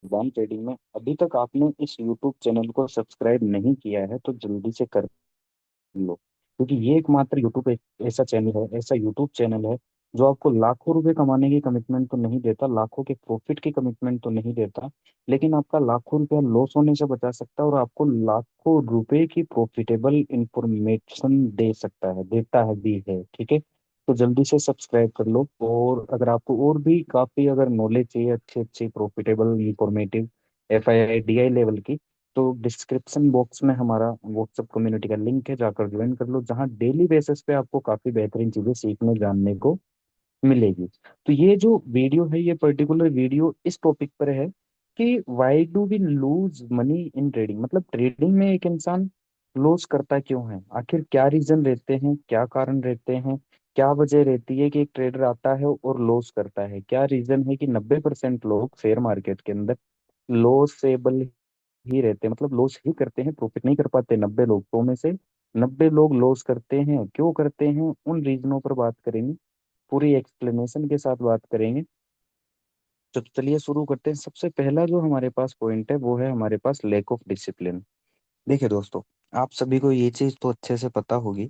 Advance trading में अभी तक आपने इस यूट्यूब चैनल को सब्सक्राइब नहीं किया है तो जल्दी से कर लो, क्योंकि ये एकमात्र यूट्यूब एक ऐसा चैनल है, ऐसा यूट्यूब चैनल है जो आपको लाखों रुपए कमाने की कमिटमेंट तो नहीं देता, लाखों के प्रॉफिट की कमिटमेंट तो नहीं देता, लेकिन आपका लाखों रुपया लॉस होने से बचा सकता है और आपको लाखों रुपए की प्रॉफिटेबल इंफॉर्मेशन दे सकता है, देता है भी है। ठीक है, तो जल्दी से सब्सक्राइब कर लो। और अगर आपको और भी काफी अगर नॉलेज चाहिए अच्छी अच्छी profitable informative FII DI level की, तो डिस्क्रिप्शन बॉक्स में हमारा व्हाट्सएप कम्युनिटी का लिंक है, जाकर ज्वाइन कर लो, जहाँ डेली बेसिस पे आपको काफी बेहतरीन चीजें सीखने जानने को मिलेगी। तो ये जो वीडियो है, ये पर्टिकुलर वीडियो इस टॉपिक पर है कि why do we lose money in trading, मतलब ट्रेडिंग में एक इंसान लॉस करता क्यों है, आखिर क्या रीजन रहते हैं, क्या कारण रहते हैं, क्या वजह रहती है कि एक ट्रेडर आता है और लॉस करता है, क्या रीजन है कि 90% लोग शेयर मार्केट के अंदर लॉसेबल ही रहते हैं, मतलब लॉस ही करते हैं, प्रॉफिट नहीं कर पाते। 90 लोग, 100 में से 90 लोग लॉस करते हैं, क्यों करते हैं, उन रीजनों पर बात करेंगे, पूरी एक्सप्लेनेशन के साथ बात करेंगे। तो चलिए शुरू करते हैं। सबसे पहला जो हमारे पास पॉइंट है वो है हमारे पास लैक ऑफ डिसिप्लिन। देखिए दोस्तों, आप सभी को ये चीज तो अच्छे से पता होगी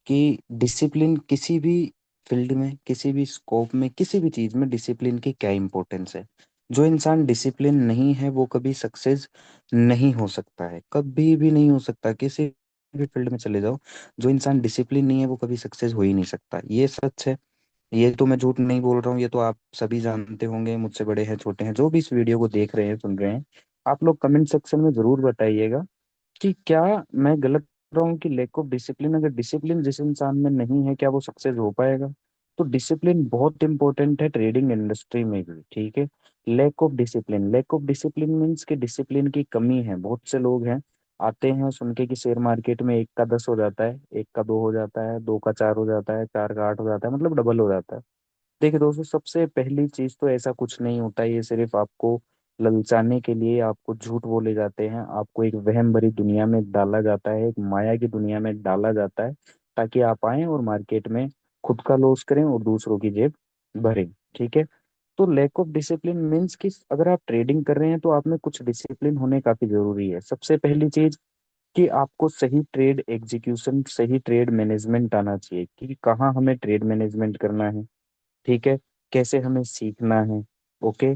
कि डिसिप्लिन किसी भी फील्ड में, किसी भी स्कोप में, किसी भी चीज में डिसिप्लिन की क्या इंपॉर्टेंस है। जो इंसान डिसिप्लिन नहीं है वो कभी सक्सेस नहीं हो सकता है, कभी भी नहीं हो सकता, किसी भी फील्ड में चले जाओ। जो इंसान डिसिप्लिन नहीं है वो कभी सक्सेस हो ही नहीं सकता, ये सच है। ये तो मैं झूठ नहीं बोल रहा हूँ, ये तो आप सभी जानते होंगे, मुझसे बड़े हैं छोटे हैं जो भी इस वीडियो को देख रहे हैं सुन रहे हैं। आप लोग कमेंट सेक्शन में जरूर बताइएगा कि क्या मैं गलत कर रहा हूँ कि लैक ऑफ डिसिप्लिन, अगर डिसिप्लिन जिस इंसान में नहीं है क्या वो सक्सेस हो पाएगा। तो डिसिप्लिन बहुत इंपॉर्टेंट है ट्रेडिंग इंडस्ट्री में भी। ठीक है, लैक ऑफ डिसिप्लिन मीन्स कि डिसिप्लिन की कमी है। बहुत से लोग हैं, आते हैं सुन के कि शेयर मार्केट में एक का 10 हो जाता है, एक का 2 हो जाता है, 2 का 4 हो जाता है, 4 का 8 हो जाता है, मतलब डबल हो जाता है। देखिए दोस्तों, सबसे पहली चीज तो ऐसा कुछ नहीं होता है, ये सिर्फ आपको ललचाने के लिए आपको झूठ बोले जाते हैं, आपको एक वहम भरी दुनिया में डाला जाता है, एक माया की दुनिया में डाला जाता है, ताकि आप आए और मार्केट में खुद का लॉस करें और दूसरों की जेब भरें। ठीक है, तो लैक ऑफ डिसिप्लिन मीन्स कि अगर आप ट्रेडिंग कर रहे हैं तो आप में कुछ डिसिप्लिन होने काफी जरूरी है। सबसे पहली चीज कि आपको सही ट्रेड एग्जीक्यूशन, सही ट्रेड मैनेजमेंट आना चाहिए कि कहाँ हमें ट्रेड मैनेजमेंट करना है। ठीक है, कैसे हमें सीखना है। ओके,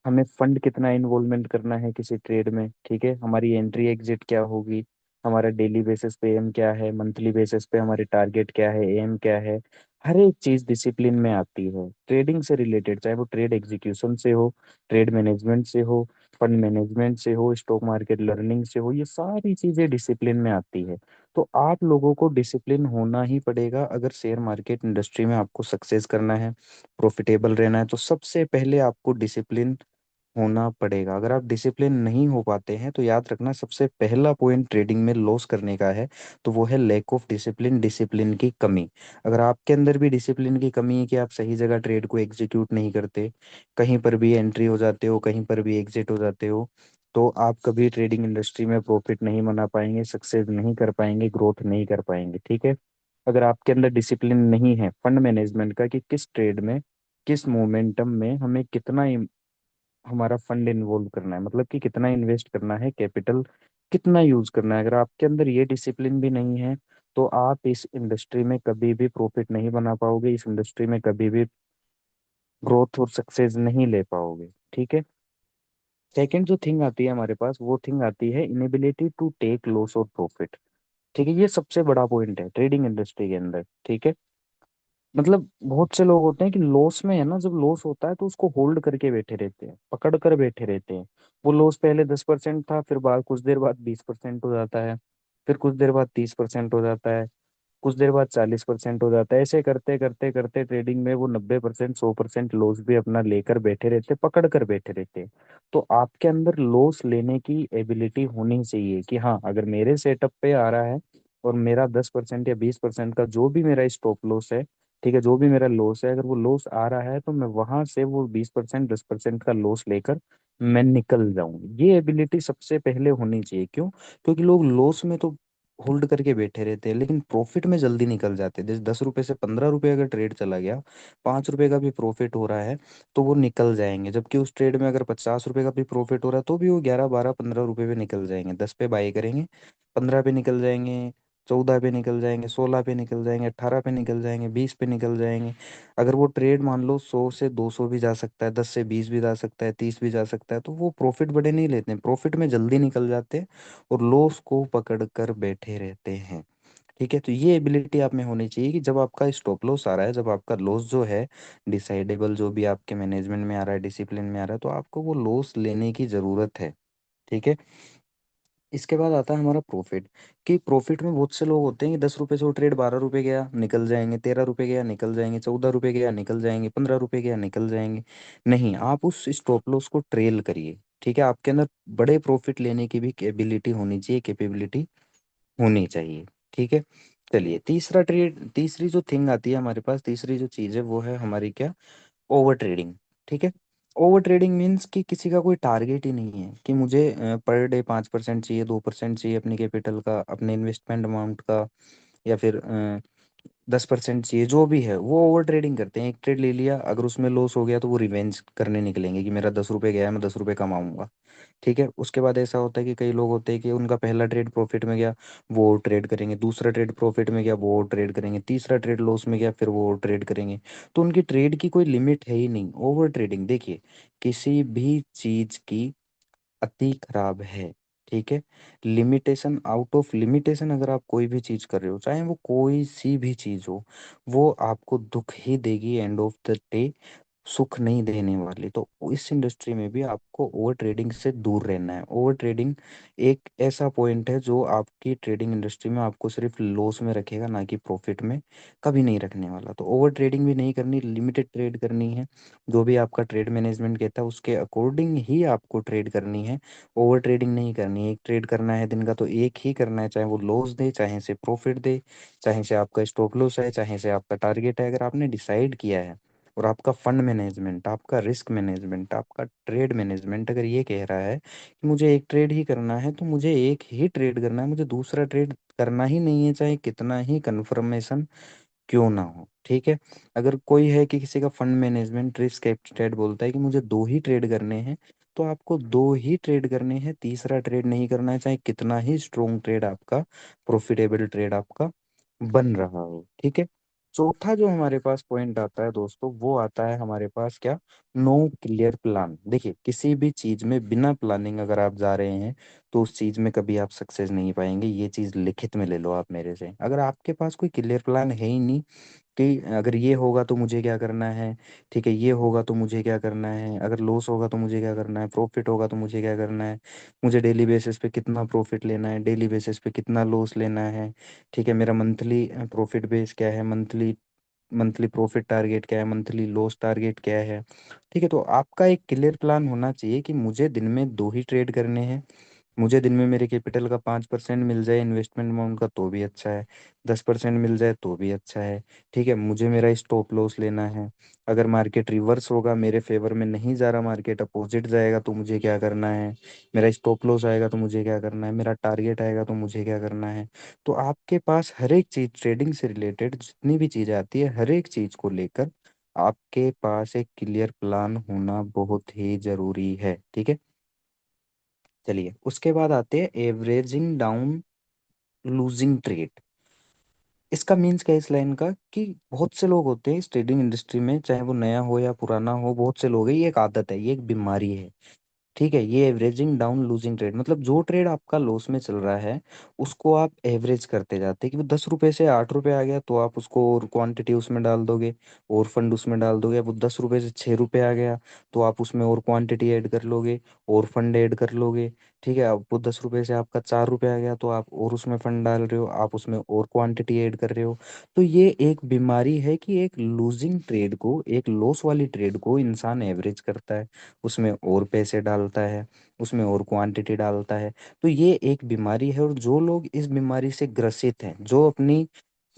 हमें फंड कितना इन्वॉल्वमेंट करना है किसी ट्रेड में। ठीक है, हमारी एंट्री एग्जिट क्या होगी, हमारा डेली बेसिस पे एम क्या है, मंथली बेसिस पे हमारे टारगेट क्या है, एम क्या है। हर एक चीज डिसिप्लिन में आती है ट्रेडिंग से रिलेटेड, चाहे वो ट्रेड एग्जीक्यूशन से हो, ट्रेड मैनेजमेंट से हो, फंड मैनेजमेंट से हो, स्टॉक मार्केट लर्निंग से हो, ये सारी चीजें डिसिप्लिन में आती है। तो आप लोगों को डिसिप्लिन होना ही पड़ेगा अगर शेयर मार्केट इंडस्ट्री में आपको सक्सेस करना है, प्रॉफिटेबल रहना है। तो सबसे पहले आपको डिसिप्लिन होना पड़ेगा। अगर आप डिसिप्लिन नहीं हो पाते हैं तो याद रखना, सबसे पहला पॉइंट ट्रेडिंग में लॉस करने का है तो वो है लैक ऑफ डिसिप्लिन, डिसिप्लिन की कमी। अगर आपके अंदर भी डिसिप्लिन की कमी है कि आप सही जगह ट्रेड को एग्जीक्यूट नहीं करते, कहीं पर भी एंट्री हो जाते हो, कहीं पर भी एग्जिट हो जाते हो, तो आप कभी ट्रेडिंग इंडस्ट्री में प्रॉफिट नहीं बना पाएंगे, सक्सेस नहीं कर पाएंगे, ग्रोथ नहीं कर पाएंगे। ठीक है, अगर आपके अंदर डिसिप्लिन नहीं है फंड मैनेजमेंट का कि किस ट्रेड में, किस मोमेंटम में हमें कितना हमारा फंड इन्वॉल्व करना है, मतलब कि कितना इन्वेस्ट करना है, कैपिटल कितना यूज करना है, अगर आपके अंदर ये डिसिप्लिन भी नहीं है तो आप इस इंडस्ट्री में कभी भी प्रॉफिट नहीं बना पाओगे, इस इंडस्ट्री में कभी भी ग्रोथ और सक्सेस नहीं ले पाओगे। ठीक है, सेकंड जो थिंग आती है हमारे पास, वो थिंग आती है इनेबिलिटी टू टेक लॉस और प्रॉफिट। ठीक है, ये सबसे बड़ा पॉइंट है ट्रेडिंग इंडस्ट्री के अंदर। ठीक है, मतलब बहुत से लोग होते हैं कि लॉस में है ना, जब लॉस होता है तो उसको होल्ड करके बैठे रहते हैं, पकड़ कर बैठे रहते हैं। वो लॉस पहले 10% था, फिर बाद कुछ देर बाद 20% हो जाता है, फिर कुछ देर बाद 30% हो जाता है, कुछ देर बाद 40% हो जाता है। ऐसे करते करते करते ट्रेडिंग में वो 90% 100% लॉस भी अपना लेकर बैठे रहते, पकड़ कर बैठे रहते। तो आपके अंदर लॉस लेने की एबिलिटी होनी चाहिए कि हाँ, अगर मेरे सेटअप पे आ रहा है और मेरा 10% या 20% का जो भी मेरा स्टॉप लॉस है, ठीक है, जो भी मेरा लॉस है, अगर वो लॉस आ रहा है तो मैं वहां से वो 20% 10% का लॉस लेकर मैं निकल जाऊं। ये एबिलिटी सबसे पहले होनी चाहिए। क्यों? क्योंकि लोग लॉस में तो होल्ड करके बैठे रहते हैं, लेकिन प्रॉफिट में जल्दी निकल जाते हैं। जैसे 10 रुपए से 15 रुपए अगर ट्रेड चला गया, 5 रुपए का भी प्रॉफिट हो रहा है, तो वो निकल जाएंगे। जबकि उस ट्रेड में अगर 50 रुपए का भी प्रॉफिट हो रहा है, तो भी वो 11 12 15 रुपए पे निकल जाएंगे। 10 पे बाई करेंगे, 15 पे निकल जाएंगे, 14 पे निकल जाएंगे, 16 पे निकल जाएंगे, 18 पे निकल जाएंगे, 20 पे निकल जाएंगे। अगर वो ट्रेड मान लो 100 से 200 भी जा सकता है, 10 से 20 भी जा सकता है, 30 भी जा सकता है, तो वो प्रॉफिट बड़े नहीं लेते हैं, प्रॉफिट में जल्दी निकल जाते हैं और लॉस को पकड़ कर बैठे रहते हैं। ठीक है, तो ये एबिलिटी आप में होनी चाहिए कि जब आपका स्टॉप लॉस आ रहा है, जब आपका लॉस जो है डिसाइडेबल, जो भी आपके मैनेजमेंट में आ रहा है, डिसिप्लिन में आ रहा है, तो आपको वो लॉस लेने की जरूरत है। ठीक है। इसके बाद आता है हमारा प्रॉफिट। कि प्रॉफिट में बहुत से लोग होते हैं कि 10 रुपए से वो ट्रेड 12 रुपए गया निकल जाएंगे, 13 रुपए गया निकल जाएंगे, 14 रुपए गया निकल जाएंगे, 15 रुपए गया निकल जाएंगे। नहीं, आप उस स्टॉप लॉस को ट्रेल करिए। ठीक है, आपके अंदर बड़े प्रॉफिट लेने की भी एबिलिटी होनी चाहिए, कैपेबिलिटी होनी चाहिए। ठीक है। चलिए, तीसरी जो थिंग आती है हमारे पास, तीसरी जो चीज है वो है हमारी क्या, ओवर ट्रेडिंग। ठीक है। ओवर ट्रेडिंग मीन्स कि किसी का कोई टारगेट ही नहीं है कि मुझे पर डे 5% चाहिए, 2% चाहिए अपनी कैपिटल का, अपने इन्वेस्टमेंट अमाउंट का, या फिर 10% चाहिए, जो भी है वो ओवर ट्रेडिंग करते हैं। एक ट्रेड ले लिया, अगर उसमें लॉस हो गया तो वो रिवेंज करने निकलेंगे कि मेरा 10 रुपए गया है, मैं 10 रुपए कमाऊंगा। ठीक है। उसके बाद ऐसा होता है कि कई लोग होते हैं कि उनका पहला ट्रेड प्रॉफिट में गया, वो और ट्रेड करेंगे, दूसरा ट्रेड प्रॉफिट में गया, वो और ट्रेड करेंगे, तीसरा ट्रेड लॉस में गया, फिर वो और ट्रेड करेंगे। तो उनकी ट्रेड की कोई लिमिट है ही नहीं। ओवर ट्रेडिंग देखिए, किसी भी चीज की अति खराब है। ठीक है। लिमिटेशन, आउट ऑफ लिमिटेशन अगर आप कोई भी चीज कर रहे हो, चाहे वो कोई सी भी चीज हो, वो आपको दुख ही देगी एंड ऑफ द डे, सुख नहीं देने वाली। तो इस इंडस्ट्री में भी आपको ओवर ट्रेडिंग से दूर रहना है। ओवर ट्रेडिंग एक ऐसा पॉइंट है जो आपकी ट्रेडिंग इंडस्ट्री में आपको सिर्फ लॉस में रखेगा, ना कि प्रॉफिट में कभी नहीं रखने वाला। तो ओवर ट्रेडिंग भी नहीं करनी, लिमिटेड ट्रेड करनी है। जो भी आपका ट्रेड मैनेजमेंट कहता है उसके अकॉर्डिंग ही आपको ट्रेड करनी है। ओवर ट्रेडिंग नहीं करनी है। एक ट्रेड करना है दिन का तो एक ही करना है, चाहे वो लॉस दे, चाहे से प्रॉफिट दे, चाहे से आपका स्टॉप लॉस है, चाहे से आपका टारगेट है। अगर आपने डिसाइड किया है और आपका फंड मैनेजमेंट, आपका रिस्क मैनेजमेंट, आपका ट्रेड मैनेजमेंट अगर ये कह रहा है कि मुझे एक ट्रेड ही करना है, तो मुझे एक ही ट्रेड करना है, मुझे दूसरा ट्रेड करना ही नहीं है, चाहे कितना ही कंफर्मेशन क्यों ना हो। ठीक है। अगर कोई है कि किसी का फंड मैनेजमेंट रिस्क एप्टीट्यूड बोलता है कि मुझे दो ही ट्रेड करने हैं, तो आपको दो ही ट्रेड करने हैं, तीसरा ट्रेड नहीं करना है, चाहे कितना ही स्ट्रोंग ट्रेड आपका, प्रॉफिटेबल ट्रेड आपका बन रहा हो। ठीक है। चौथा जो हमारे पास पॉइंट आता है दोस्तों, वो आता है हमारे पास क्या, नो क्लियर प्लान। देखिए, किसी भी चीज में बिना प्लानिंग अगर आप जा रहे हैं, तो उस चीज में कभी आप सक्सेस नहीं पाएंगे। ये चीज लिखित में ले लो आप मेरे से। अगर आपके पास कोई क्लियर प्लान है ही नहीं कि अगर ये होगा तो मुझे क्या करना है, ठीक है, ये होगा तो मुझे क्या करना है, अगर लॉस होगा तो मुझे क्या करना है, प्रॉफिट होगा तो मुझे क्या करना है, मुझे डेली बेसिस पे कितना प्रॉफिट लेना है, डेली बेसिस पे कितना लॉस लेना है, ठीक है, मेरा मंथली प्रॉफिट बेस क्या है, मंथली मंथली प्रॉफिट टारगेट क्या है, मंथली लॉस टारगेट क्या है। ठीक है। तो आपका एक क्लियर प्लान होना चाहिए कि मुझे दिन में दो ही ट्रेड करने हैं। मुझे दिन में मेरे कैपिटल का 5% मिल जाए इन्वेस्टमेंट अमाउंट का तो भी अच्छा है, 10% मिल जाए तो भी अच्छा है। ठीक है। मुझे मेरा स्टॉप लॉस लेना है। अगर मार्केट रिवर्स होगा, मेरे फेवर में नहीं जा रहा, मार्केट अपोजिट जाएगा, तो मुझे क्या करना है, मेरा स्टॉप लॉस आएगा तो मुझे क्या करना है, मेरा टारगेट आएगा तो मुझे क्या करना है। तो आपके पास हर एक चीज, ट्रेडिंग से रिलेटेड जितनी भी चीजें आती है, हर एक चीज को लेकर आपके पास एक क्लियर प्लान होना बहुत ही जरूरी है। ठीक है। चलिए, उसके बाद आते हैं एवरेजिंग डाउन लूजिंग ट्रेड। इसका मीन्स क्या है इस लाइन का, कि बहुत से लोग होते हैं इस ट्रेडिंग इंडस्ट्री में, चाहे वो नया हो या पुराना हो, बहुत से लोग हैं, ये एक आदत है, ये एक बीमारी है। ठीक है। ये एवरेजिंग डाउन लूजिंग ट्रेड मतलब जो ट्रेड आपका लॉस में चल रहा है, उसको आप एवरेज करते जाते हैं कि वो 10 रुपए से 8 रुपए आ गया, तो आप उसको और क्वांटिटी उसमें डाल दोगे, और फंड उसमें डाल दोगे। वो 10 रुपए से 6 रुपए आ गया, तो आप उसमें और क्वांटिटी ऐड कर लोगे, और फंड ऐड कर लोगे। ठीक है। अब वो 10 रुपए से आपका 4 रुपए आ गया, तो आप और उसमें फंड डाल रहे हो, आप उसमें और क्वांटिटी ऐड कर रहे हो। तो ये एक बीमारी है कि एक लूजिंग ट्रेड को, एक लॉस वाली ट्रेड को इंसान एवरेज करता है, उसमें और पैसे डालता है, उसमें और क्वांटिटी डालता है। तो ये एक बीमारी है। और जो लोग इस बीमारी से ग्रसित हैं, जो अपनी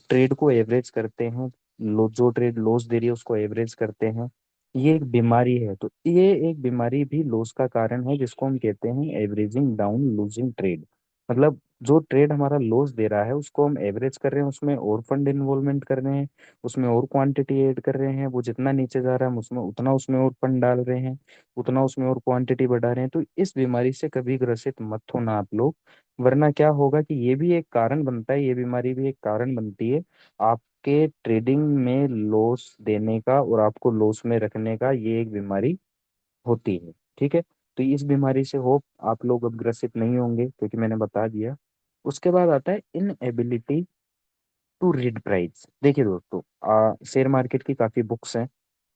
ट्रेड को एवरेज करते हैं, जो ट्रेड लॉस दे रही है उसको एवरेज करते हैं, ये एक बीमारी है। तो ये एक बीमारी भी लॉस का कारण है, जिसको हम कहते हैं एवरेजिंग डाउन लूजिंग ट्रेड। मतलब जो ट्रेड हमारा लॉस दे रहा है उसको हम एवरेज कर रहे हैं, उसमें और फंड इन्वॉल्वमेंट कर रहे हैं, उसमें और क्वांटिटी ऐड कर रहे हैं, वो जितना नीचे जा रहा है हम उसमें उतना उसमें और फंड डाल रहे हैं, उतना उसमें और क्वांटिटी बढ़ा रहे हैं। तो इस बीमारी से कभी ग्रसित मत होना आप लोग, वरना क्या होगा कि ये भी एक कारण बनता है, ये बीमारी भी एक कारण बनती है आपके ट्रेडिंग में लॉस देने का और आपको लॉस में रखने का, ये एक बीमारी होती है। ठीक है, तो इस बीमारी से होप आप लोग अब ग्रसित नहीं होंगे, क्योंकि मैंने बता दिया। उसके बाद आता है इनएबिलिटी टू रीड प्राइस। देखिए दोस्तों, शेयर मार्केट की काफी बुक्स हैं,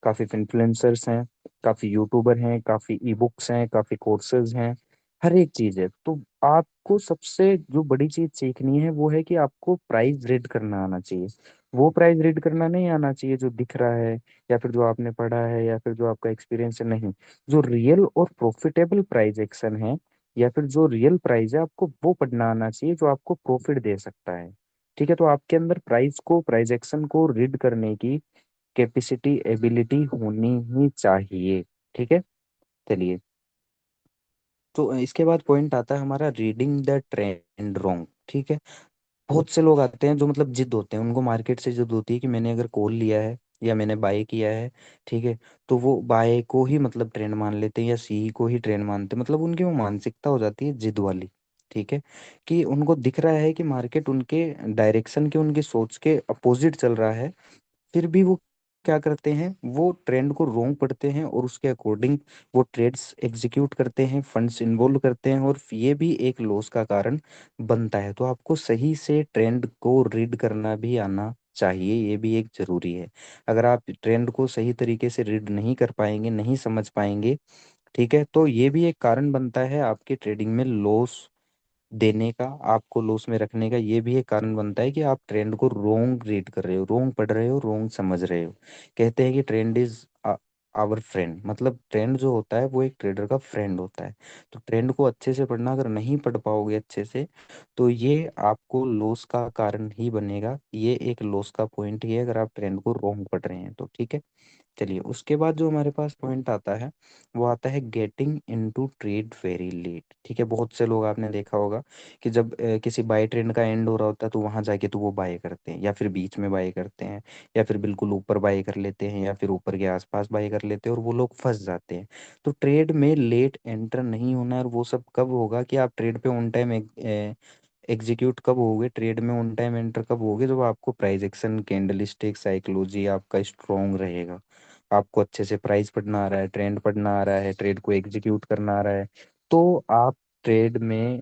काफी इन्फ्लुएंसर्स हैं, काफी यूट्यूबर हैं, काफी ई बुक्स हैं, काफी कोर्सेज हैं, हर एक चीज है। तो आपको सबसे जो बड़ी चीज सीखनी है वो है कि आपको प्राइस रीड करना आना चाहिए। वो प्राइस रीड करना नहीं आना चाहिए जो दिख रहा है, या फिर जो आपने पढ़ा है, या फिर जो आपका एक्सपीरियंस है, नहीं। जो रियल और प्रॉफिटेबल प्राइस एक्शन है, या फिर जो रियल प्राइस है, आपको वो पढ़ना आना चाहिए जो आपको प्रॉफिट दे सकता है। ठीक है, तो आपके अंदर प्राइस एक्शन को रीड करने की कैपेसिटी, एबिलिटी होनी ही चाहिए। ठीक है, चलिए। तो इसके बाद पॉइंट आता है हमारा रीडिंग द ट्रेंड रॉन्ग। ठीक है, बहुत से लोग आते हैं जो मतलब जिद होते हैं, उनको मार्केट से जिद होती है कि मैंने अगर कॉल लिया है या मैंने बाय किया है, ठीक है, तो वो बाय को ही मतलब ट्रेंड मान लेते हैं या सी को ही ट्रेंड मानते हैं। मतलब उनकी वो मानसिकता हो जाती है जिद वाली। ठीक है, कि उनको दिख रहा है कि मार्केट उनके डायरेक्शन के, उनकी सोच के अपोजिट चल रहा है, फिर भी वो क्या करते हैं, वो ट्रेंड को रोंग पढ़ते हैं और उसके अकॉर्डिंग वो ट्रेड्स एग्जीक्यूट करते हैं, फंड्स इन्वॉल्व करते हैं, और ये भी एक लॉस का कारण बनता है। तो आपको सही से ट्रेंड को रीड करना भी आना चाहिए, ये भी एक जरूरी है। अगर आप ट्रेंड को सही तरीके से रीड नहीं कर पाएंगे, नहीं समझ पाएंगे, ठीक है, तो ये भी एक कारण बनता है आपके ट्रेडिंग में लॉस देने का, आपको लॉस में रखने का। ये भी एक कारण बनता है कि आप ट्रेंड को रोंग रीड कर रहे हो, रोंग पढ़ रहे हो, रोंग समझ रहे हो। कहते हैं कि ट्रेंड इज आवर फ्रेंड, मतलब ट्रेंड जो होता है वो एक ट्रेडर का फ्रेंड होता है। तो ट्रेंड को अच्छे से पढ़ना, अगर नहीं पढ़ पाओगे अच्छे से, तो ये आपको लॉस का कारण ही बनेगा। ये एक लॉस का पॉइंट ही है अगर आप ट्रेंड को रोंग पढ़ रहे हैं तो। ठीक है, चलिए। उसके बाद जो हमारे पास पॉइंट आता है वो आता है getting into trade very late. ठीक है, बहुत से लोग आपने देखा होगा कि जब किसी बाय ट्रेंड का एंड हो रहा होता है तो वहां जाके तो वो बाय करते हैं, या फिर बीच में बाय करते हैं, या फिर बिल्कुल ऊपर बाय कर लेते हैं, या फिर ऊपर के आसपास बाय कर लेते हैं, और वो लोग फंस जाते हैं। तो ट्रेड में लेट एंटर नहीं होना है, और वो सब कब होगा कि आप ट्रेड पे ऑन टाइम एग्जीक्यूट कब होगे, ट्रेड में ऑन टाइम एंटर कब होगे, जब आपको price action, candle stick psychology आपका स्ट्रांग रहेगा, आपको अच्छे से प्राइस पढ़ना आ रहा है, ट्रेंड पढ़ना आ रहा है, ट्रेड को एग्जीक्यूट करना आ रहा है, तो आप ट्रेड में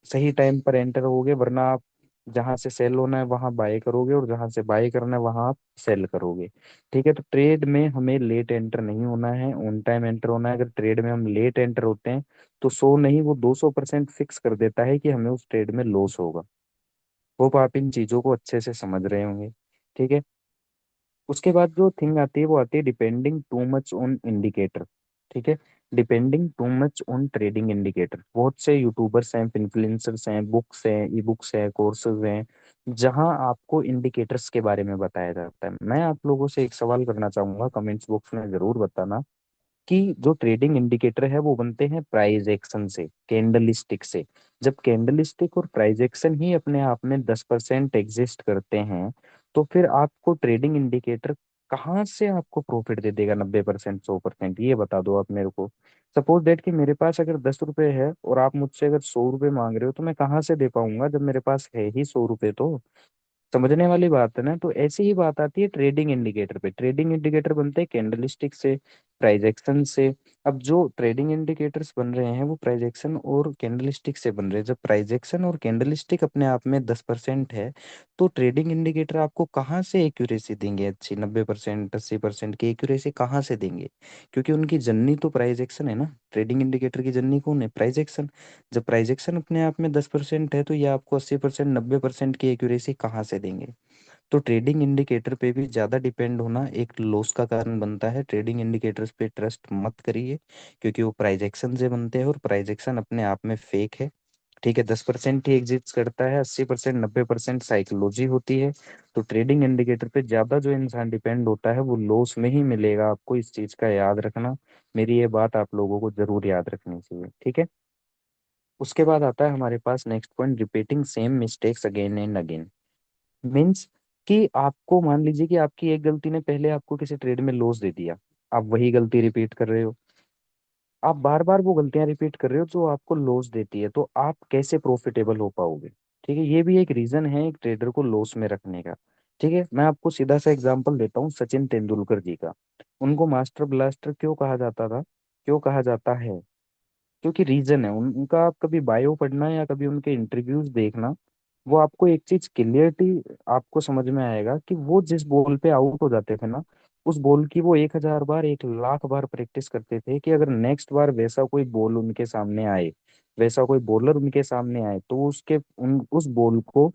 सही टाइम पर एंटर होगे। वरना आप जहां से सेल होना है वहां बाय करोगे, और जहां से बाय करना है वहां आप सेल करोगे। ठीक है, तो ट्रेड में हमें लेट एंटर नहीं होना है, ऑन टाइम एंटर होना है। अगर ट्रेड में हम लेट एंटर होते हैं तो 100 नहीं, वो 200% फिक्स कर देता है कि हमें उस ट्रेड में लॉस होगा। होप आप इन चीजों को अच्छे से समझ रहे होंगे। ठीक है, उसके बाद जो थिंग आती है वो आती है depending too much on indicator. ठीक है, depending too much on trading indicator. बहुत से यूट्यूबर्स हैं, इन्फ्लुएंसर्स हैं, बुक्स हैं, ई बुक्स हैं, कोर्सेज हैं, जहां आपको इंडिकेटर्स के बारे में बताया जाता है। मैं आप लोगों से एक सवाल करना चाहूंगा, कमेंट्स बॉक्स में जरूर बताना, कि जो ट्रेडिंग इंडिकेटर है वो बनते हैं प्राइस एक्शन से, कैंडल स्टिक से। जब कैंडल स्टिक और प्राइस एक्शन ही अपने आप में 10% एग्जिस्ट करते हैं, तो फिर आपको ट्रेडिंग इंडिकेटर कहाँ से आपको प्रॉफिट दे देगा 90%, 100%? ये बता दो आप मेरे को। सपोज दैट कि मेरे पास अगर 10 रुपए है और आप मुझसे अगर 100 रुपए मांग रहे हो, तो मैं कहाँ से दे पाऊंगा जब मेरे पास है ही 100 रुपए? तो समझने वाली बात है ना। तो ऐसी ही बात आती है ट्रेडिंग इंडिकेटर पे। ट्रेडिंग इंडिकेटर बनते हैं कैंडल स्टिक से, प्राइस एक्शन से। अब जो ट्रेडिंग इंडिकेटर्स बन रहे हैं वो प्राइस एक्शन और कैंडल स्टिक से बन रहे हैं। जब प्राइस एक्शन और कैंडल स्टिक अपने आप में 10% है, तो ट्रेडिंग इंडिकेटर आपको कहाँ से एक्यूरेसी देंगे? अच्छी 90%, 80% की एक्यूरेसी कहाँ से देंगे? क्योंकि उनकी जननी तो प्राइस एक्शन है ना। ट्रेडिंग इंडिकेटर की जननी कौन है? Price action. जब प्राइजेक्शन अपने आप में 10% है, तो ये आपको 80%, 90% की एक्यूरेसी कहाँ से देंगे? तो ट्रेडिंग इंडिकेटर पे भी ज्यादा डिपेंड होना एक लॉस का कारण बनता है। ट्रेडिंग इंडिकेटर्स पे ट्रस्ट मत करिए, क्योंकि वो प्राइजेक्शन से बनते हैं, और प्राइजेक्शन अपने आप में फेक है। ठीक है, 10% ही एग्जिस्ट करता है, 80%, 90% साइकोलॉजी होती है। तो ट्रेडिंग इंडिकेटर पे ज्यादा जो इंसान डिपेंड होता है वो लॉस में ही मिलेगा आपको, इस चीज का याद रखना। मेरी ये बात आप लोगों को जरूर याद रखनी चाहिए। ठीक है, उसके बाद आता है हमारे पास next point, repeating same mistakes again and again. Means कि आपको मान लीजिए कि आपकी एक गलती ने पहले आपको किसी ट्रेड में लॉस दे दिया, आप वही गलती रिपीट कर रहे हो, आप बार बार वो गलतियां रिपीट कर रहे हो जो आपको लॉस देती है, तो आप कैसे प्रॉफिटेबल हो पाओगे। ठीक है, ये भी एक रीजन है एक ट्रेडर को लॉस में रखने का। ठीक है, मैं आपको सीधा सा एग्जांपल देता हूँ सचिन तेंदुलकर जी का। उनको मास्टर ब्लास्टर क्यों कहा जाता था, क्यों कहा जाता है, क्योंकि रीजन है उनका। आप कभी बायो पढ़ना या कभी उनके इंटरव्यूज देखना, वो आपको एक चीज क्लियरिटी आपको समझ में आएगा कि वो जिस बॉल पे आउट हो जाते थे ना, उस बॉल की वो 1,000 बार 1,00,000 बार प्रैक्टिस करते थे कि अगर नेक्स्ट बार वैसा कोई बॉल उनके सामने आए, वैसा कोई बॉलर उनके सामने आए, तो उसके उस बॉल को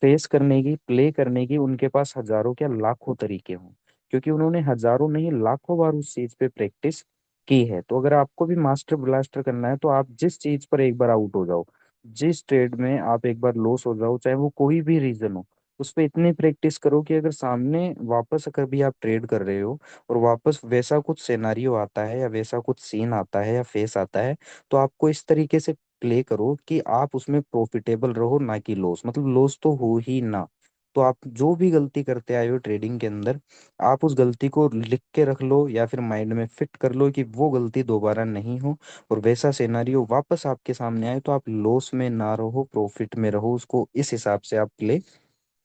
फेस करने की, प्ले करने की उनके पास हजारों क्या लाखों तरीके हों, क्योंकि उन्होंने हजारों नहीं लाखों बार उस चीज पे प्रैक्टिस की है। तो अगर आपको भी मास्टर ब्लास्टर करना है, तो आप जिस चीज पर एक बार आउट हो जाओ, जिस ट्रेड में आप एक बार लॉस हो जाओ, चाहे वो कोई भी रीजन हो, उस पर इतनी प्रैक्टिस करो कि अगर सामने वापस कभी आप ट्रेड कर रहे हो और वापस वैसा कुछ सिनेरियो आता है या वैसा कुछ सीन आता है या फेस आता है, तो आपको इस तरीके से प्ले करो कि आप उसमें प्रॉफिटेबल रहो, ना कि लॉस, मतलब लॉस तो हो ही ना। तो आप जो भी गलती करते आए हो ट्रेडिंग के अंदर, आप उस गलती को लिख के रख लो या फिर माइंड में फिट कर लो कि वो गलती दोबारा नहीं हो, और वैसा सिनेरियो वापस आपके सामने आए तो आप लॉस में ना रहो, प्रॉफिट में रहो, उसको इस हिसाब से आप प्ले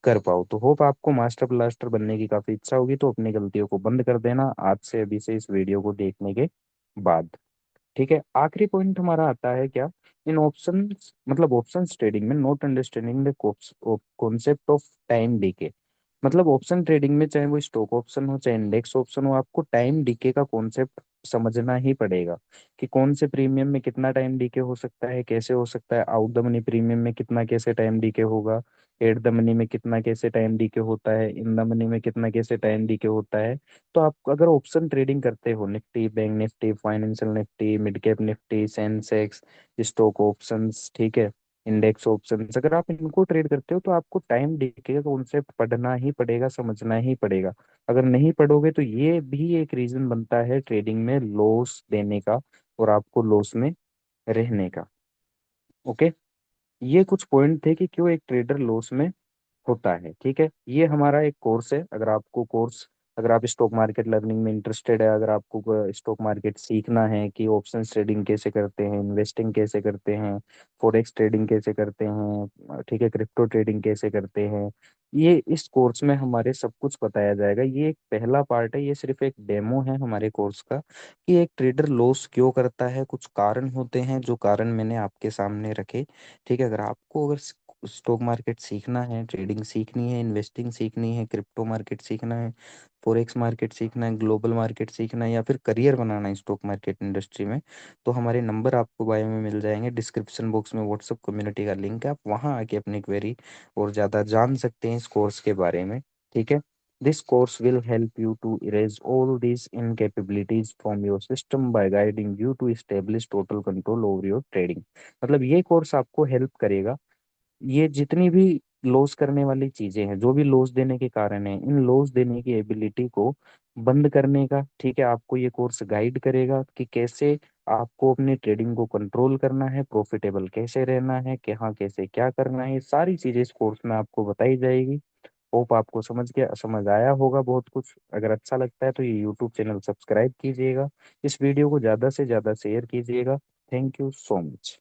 कर पाओ। तो होप आपको मास्टर ब्लास्टर बनने की काफी इच्छा होगी, तो अपनी गलतियों को बंद कर देना आज से, अभी से, इस वीडियो को देखने के बाद। ठीक है, आखिरी पॉइंट हमारा आता है क्या, इन ऑप्शन, मतलब ऑप्शंस ट्रेडिंग में not understanding the concept of time DK. मतलब ऑप्शन ट्रेडिंग में, चाहे वो स्टॉक ऑप्शन हो चाहे इंडेक्स ऑप्शन हो, आपको टाइम डीके का कॉन्सेप्ट समझना ही पड़ेगा कि कौन से प्रीमियम में कितना टाइम डीके हो सकता है, कैसे हो सकता है, आउट द मनी प्रीमियम में कितना कैसे टाइम डीके होगा, एट द मनी में कितना कैसे टाइम डीके होता है, इन द मनी में कितना कैसे टाइम डीके होता है। तो आप अगर ऑप्शन ट्रेडिंग करते हो, Nifty, bank Nifty, financial Nifty, mid cap Nifty, Sensex, stock options, ठीक है, इंडेक्स ऑप्शंस, अगर आप इनको ट्रेड करते हो, तो आपको टाइम डीके का कॉन्सेप्ट पढ़ना ही पड़ेगा, समझना ही पड़ेगा। अगर नहीं पढ़ोगे तो ये भी एक रीजन बनता है ट्रेडिंग में लॉस देने का और आपको लॉस में रहने का। ओके, ये कुछ पॉइंट थे कि क्यों एक ट्रेडर लॉस में होता है। ठीक है, ये हमारा एक कोर्स है। अगर आपको कोर्स, अगर आप स्टॉक मार्केट लर्निंग में इंटरेस्टेड है, अगर आपको स्टॉक मार्केट सीखना है कि ऑप्शन ट्रेडिंग कैसे करते हैं, इन्वेस्टिंग कैसे करते हैं, फॉरेक्स ट्रेडिंग कैसे करते हैं, ठीक है, क्रिप्टो ट्रेडिंग कैसे करते हैं, ये इस कोर्स में हमारे सब कुछ बताया जाएगा। ये एक पहला पार्ट है, ये सिर्फ एक डेमो है हमारे कोर्स का कि एक ट्रेडर लॉस क्यों करता है, कुछ कारण होते हैं जो कारण मैंने आपके सामने रखे। ठीक है, अगर आपको अगर स्टॉक मार्केट सीखना है, ट्रेडिंग सीखनी है, इन्वेस्टिंग सीखनी है, क्रिप्टो मार्केट सीखना है, फॉरेक्स मार्केट सीखना है, ग्लोबल मार्केट सीखना है, या फिर करियर बनाना है स्टॉक मार्केट इंडस्ट्री में, तो हमारे नंबर आपको बायो में मिल जाएंगे, डिस्क्रिप्शन बॉक्स में व्हाट्सएप कम्युनिटी का लिंक है, आप वहां आके अपनी क्वेरी और ज़्यादा जान सकते हैं इस कोर्स के बारे में। ठीक है, this course will help you to erase all these incapabilities from your system by guiding you to establish total control over your trading। मतलब ये कोर्स आपको हेल्प करेगा, ये जितनी भी लॉस करने वाली चीजें हैं, जो भी लॉस देने के कारण है, इन लॉस देने की एबिलिटी को बंद करने का, ठीक है, आपको ये कोर्स गाइड करेगा कि कैसे आपको अपनी ट्रेडिंग को कंट्रोल करना है, प्रॉफिटेबल कैसे रहना है, कहाँ कैसे क्या करना है, ये सारी चीजें इस कोर्स में आपको बताई जाएगी। होप आपको समझ आया होगा बहुत कुछ। अगर अच्छा लगता है तो ये यूट्यूब चैनल सब्सक्राइब कीजिएगा, इस वीडियो को ज्यादा से ज्यादा शेयर कीजिएगा। Thank you so much.